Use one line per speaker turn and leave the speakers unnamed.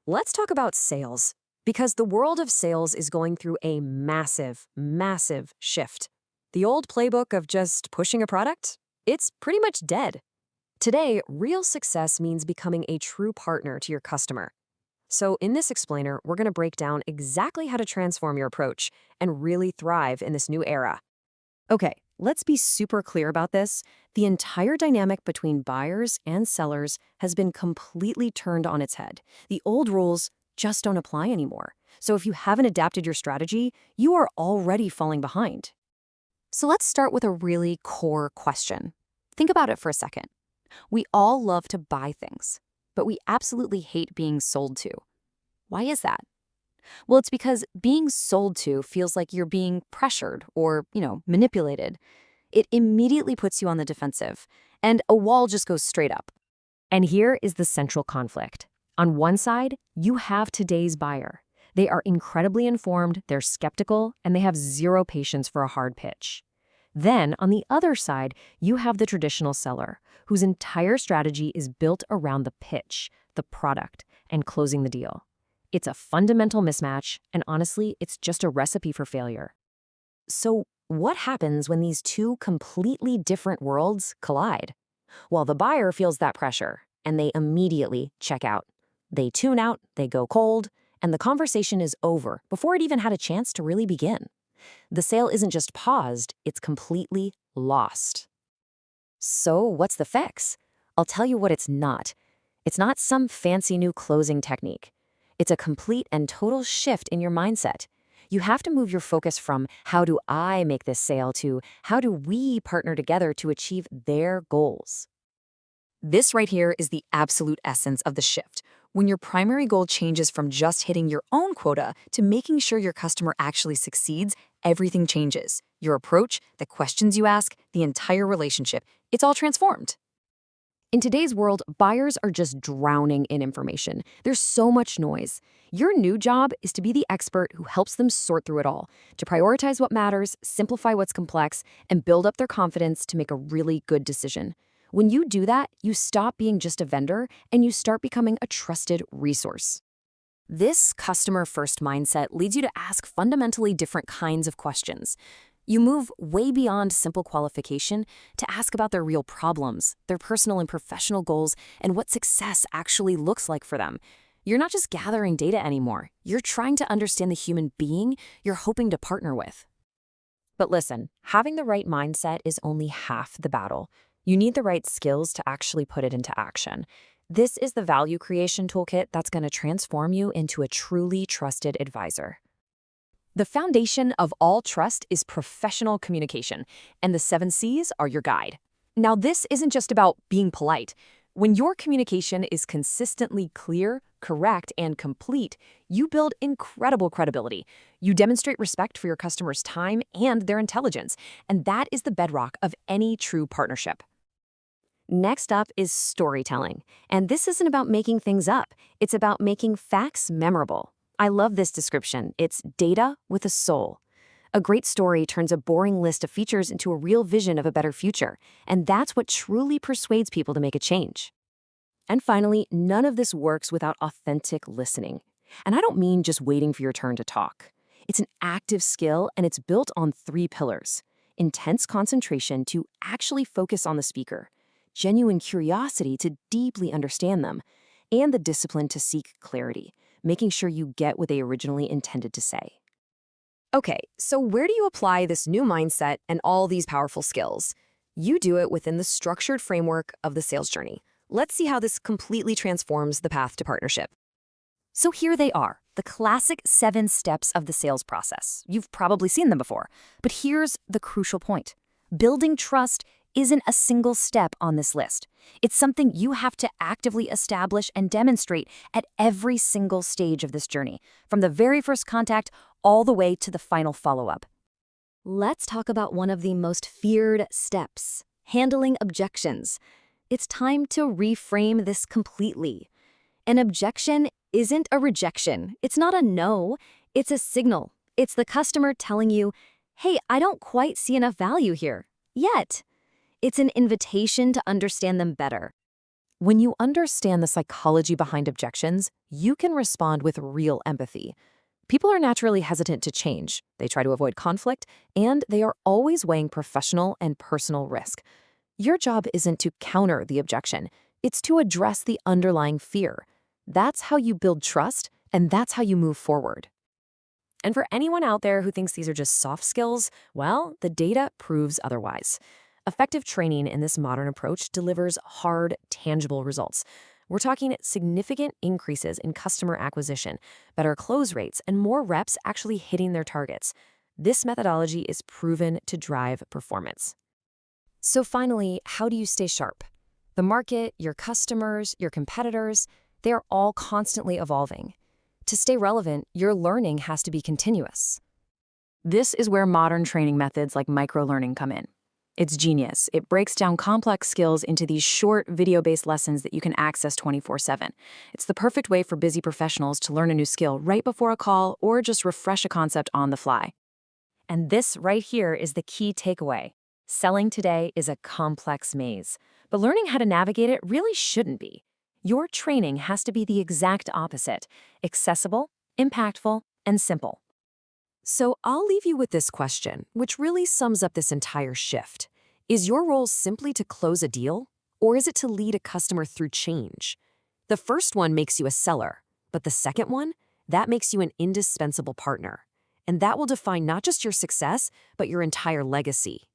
Let's talk about sales, because the world of sales is going through a massive, massive shift. The old playbook of just pushing a product? It's pretty much dead. Today, real success means becoming a true partner to your customer. So in this explainer, we're going to break down exactly how to transform your approach and really thrive in this new era. Okay, let's be super clear about this. The entire dynamic between buyers and sellers has been completely turned on its head. The old rules just don't apply anymore. So if you haven't adapted your strategy, you are already falling behind. So let's start with a really core question. Think about it for a second. We all love to buy things, but we absolutely hate being sold to. Why is that? Well, it's because being sold to feels like you're being pressured or, manipulated. It immediately puts you on the defensive, and a wall just goes straight up. And here is the central conflict. On one side, you have today's buyer. They are incredibly informed, they're skeptical, and they have zero patience for a hard pitch. Then, on the other side, you have the traditional seller, whose entire strategy is built around the pitch, the product, and closing the deal. It's a fundamental mismatch, and honestly, it's just a recipe for failure. So, what happens when these two completely different worlds collide? Well, the buyer feels that pressure, and they immediately check out. They tune out, they go cold, and the conversation is over before it even had a chance to really begin. The sale isn't just paused, it's completely lost. So, what's the fix? I'll tell you what it's not. It's not some fancy new closing technique. It's a complete and total shift in your mindset. You have to move your focus from how do I make this sale to how do we partner together to achieve their goals. This right here is the absolute essence of the shift. When your primary goal changes from just hitting your own quota to making sure your customer actually succeeds, everything changes. Your approach, the questions you ask, the entire relationship, it's all transformed. In today's world, buyers are just drowning in information. There's so much noise. Your new job is to be the expert who helps them sort through it all, to prioritize what matters, simplify what's complex, and build up their confidence to make a really good decision. When you do that, you stop being just a vendor and you start becoming a trusted resource. This customer-first mindset leads you to ask fundamentally different kinds of questions. You move way beyond simple qualification to ask about their real problems, their personal and professional goals, and what success actually looks like for them. You're not just gathering data anymore. You're trying to understand the human being you're hoping to partner with. But listen, having the right mindset is only half the battle. You need the right skills to actually put it into action. This is the value creation toolkit that's going to transform you into a truly trusted advisor. The foundation of all trust is professional communication, and the 7 C's are your guide. Now, this isn't just about being polite. When your communication is consistently clear, correct, and complete, you build incredible credibility. You demonstrate respect for your customers' time and their intelligence, and that is the bedrock of any true partnership. Next up is storytelling, and this isn't about making things up. It's about making facts memorable. I love this description. It's data with a soul. A great story turns a boring list of features into a real vision of a better future, and that's what truly persuades people to make a change. And finally, none of this works without authentic listening. And I don't mean just waiting for your turn to talk. It's an active skill, and it's built on 3 pillars: intense concentration to actually focus on the speaker, genuine curiosity to deeply understand them, and the discipline to seek clarity, making sure you get what they originally intended to say. Okay, so where do you apply this new mindset and all these powerful skills? You do it within the structured framework of the sales journey. Let's see how this completely transforms the path to partnership. So here they are, the classic 7 steps of the sales process. You've probably seen them before, but here's the crucial point. Building trust isn't a single step on this list. It's something you have to actively establish and demonstrate at every single stage of this journey, from the very first contact all the way to the final follow-up. Let's talk about one of the most feared steps, handling objections. It's time to reframe this completely. An objection isn't a rejection. It's not a no. It's a signal. It's the customer telling you, hey, I don't quite see enough value here yet. It's an invitation to understand them better.
When you understand the psychology behind objections, you can respond with real empathy. People are naturally hesitant to change, they try to avoid conflict, and they are always weighing professional and personal risk. Your job isn't to counter the objection, it's to address the underlying fear. That's how you build trust, and that's how you move forward.
And for anyone out there who thinks these are just soft skills, well, the data proves otherwise. Effective training in this modern approach delivers hard, tangible results. We're talking significant increases in customer acquisition, better close rates, and more reps actually hitting their targets. This methodology is proven to drive performance. So finally, how do you stay sharp? The market, your customers, your competitors, they are all constantly evolving. To stay relevant, your learning has to be continuous.
This is where modern training methods like microlearning come in. It's genius. It breaks down complex skills into these short video-based lessons that you can access 24/7. It's the perfect way for busy professionals to learn a new skill right before a call or just refresh a concept on the fly.
And this right here is the key takeaway. Selling today is a complex maze, but learning how to navigate it really shouldn't be. Your training has to be the exact opposite: accessible, impactful, and simple. So I'll leave you with this question, which really sums up this entire shift. Is your role simply to close a deal, or is it to lead a customer through change? The first one makes you a seller, but the second one, that makes you an indispensable partner. And that will define not just your success, but your entire legacy.